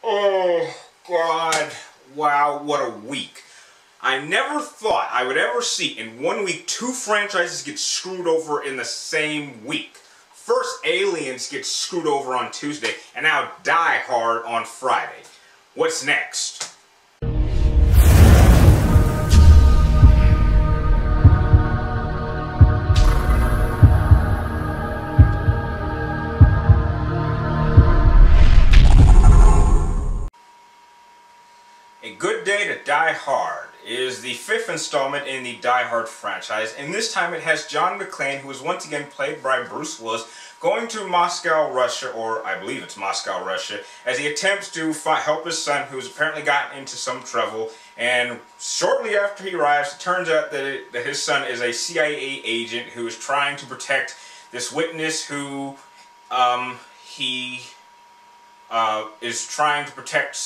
Oh, God. Wow, what a week. I never thought I would ever see in 1 week 2 franchises get screwed over in the same week. First, Aliens gets screwed over on Tuesday, and now Die Hard on Friday. What's next? A Good Day to Die Hard is the 5th installment in the Die Hard franchise, and this time it has John McClane, who is once again played by Bruce Willis, going to Moscow, Russia, or I believe it's Moscow, Russia, as he attempts to help his son, who's apparently gotten into some trouble. And shortly after he arrives, it turns out that his son is a CIA agent who is trying to protect this witness who is trying to protect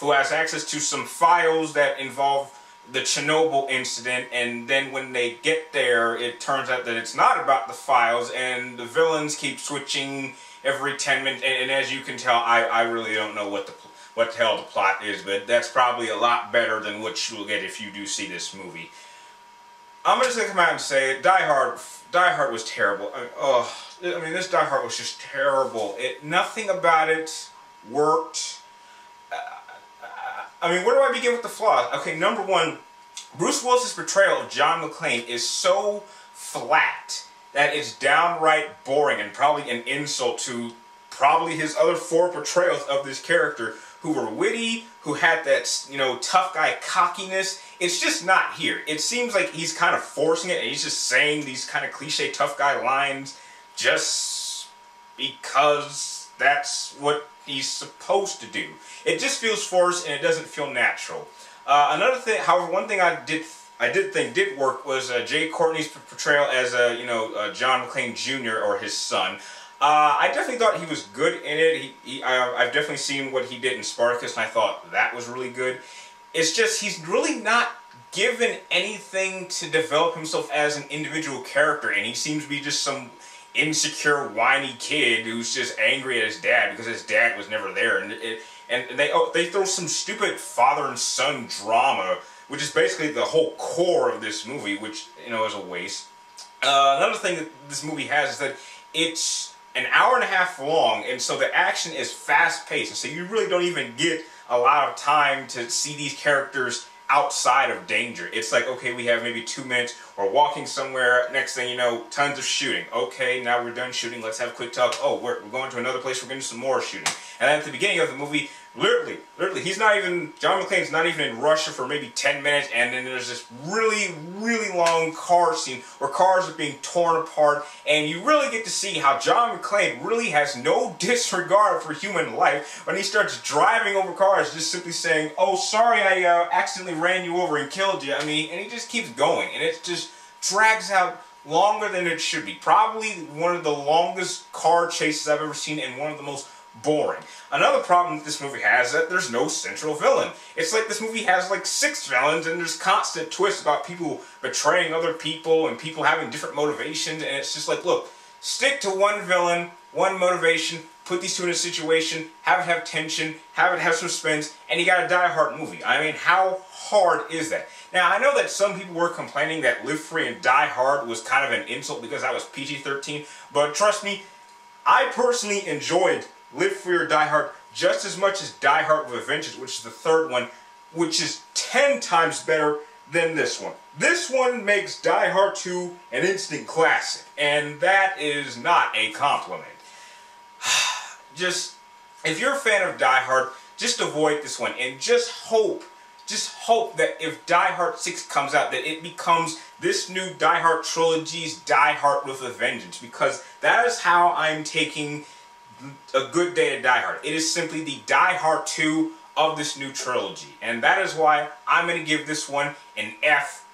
who has access to some files that involve the Chernobyl incident, and then when they get there, it turns out that it's not about the files, and the villains keep switching every 10 minutes, and as you can tell, I really don't know what the hell the plot is, but that's probably a lot better than what you'll get if you do see this movie. I'm just gonna come out and say it, Die Hard was terrible. I mean, this Die Hard was just terrible. Nothing about it worked. I mean, where do I begin with the flaws? Okay, number one, Bruce Willis' portrayal of John McClane is so flat that it's downright boring and probably an insult to probably his other 4 portrayals of this character, who were witty, who had that, you know, tough guy cockiness. It's just not here. It seems like he's kind of forcing it, and he's just saying these kind of cliche tough guy lines just because that's what he's supposed to do. It just feels forced, and it doesn't feel natural. Another thing, however, one thing I did think did work was Jai Courtney's portrayal as John McClane Jr. or his son. I definitely thought he was good in it. I've definitely seen what he did in Spartacus, and I thought that was really good. It's just he's really not given anything to develop himself as an individual character, and he seems to be just some insecure, whiny kid who's just angry at his dad because his dad was never there, and they throw some stupid father and son drama, which is basically the whole core of this movie, which, you know, is a waste. Another thing that this movie has is that it's an hour and a half long, and so the action is fast-paced, and so you really don't even get a lot of time to see these characters outside of danger. It's like, okay, we have maybe 2 minutes, we're walking somewhere, next thing you know, tons of shooting. Okay, now we're done shooting, let's have a quick talk. Oh, we're going to another place, we're going to do some more shooting. And then at the beginning of the movie, literally, John McClane's not even in Russia for maybe 10 minutes, and then there's this really, really long car scene where cars are being torn apart, and you really get to see how John McClane really has no disregard for human life when he starts driving over cars, just simply saying, oh, sorry, I accidentally ran you over and killed you. I mean, and he just keeps going, and it just drags out longer than it should be. Probably one of the longest car chases I've ever seen, and one of the most boring. Another problem that this movie has is that there's no central villain. It's like this movie has like 6 villains, and there's constant twists about people betraying other people and people having different motivations, and it's just like, look, stick to one villain, one motivation, put these 2 in a situation, have it have tension, have it have suspense, and you got a Die Hard movie. I mean, how hard is that? Now, I know that some people were complaining that Live Free and Die Hard was kind of an insult because that was PG-13, but trust me, I personally enjoyed Live Free or Die Hard just as much as Die Hard with a Vengeance, which is the 3rd one, which is 10 times better than this one. This one makes Die Hard 2 an instant classic, and that is not a compliment. Just, if you're a fan of Die Hard, just avoid this one, and just hope that if Die Hard 6 comes out, that it becomes this new Die Hard trilogy's Die Hard with a Vengeance, because that is how I'm taking A Good Day to Die Hard. It is simply the Die Hard 2 of this new trilogy, and that is why I'm going to give this one an F+.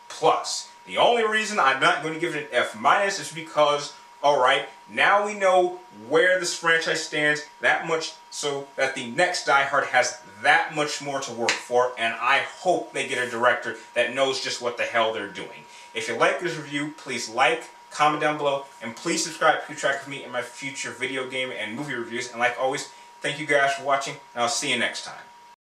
The only reason I'm not going to give it an F- is because, alright, now we know where this franchise stands that much so that the next Die Hard has that much more to work for, and I hope they get a director that knows just what the hell they're doing. If you like this review, please like, comment down below, and please subscribe to keep track of me in my future video game and movie reviews. And like always, Thank you guys for watching, and I'll see you next time.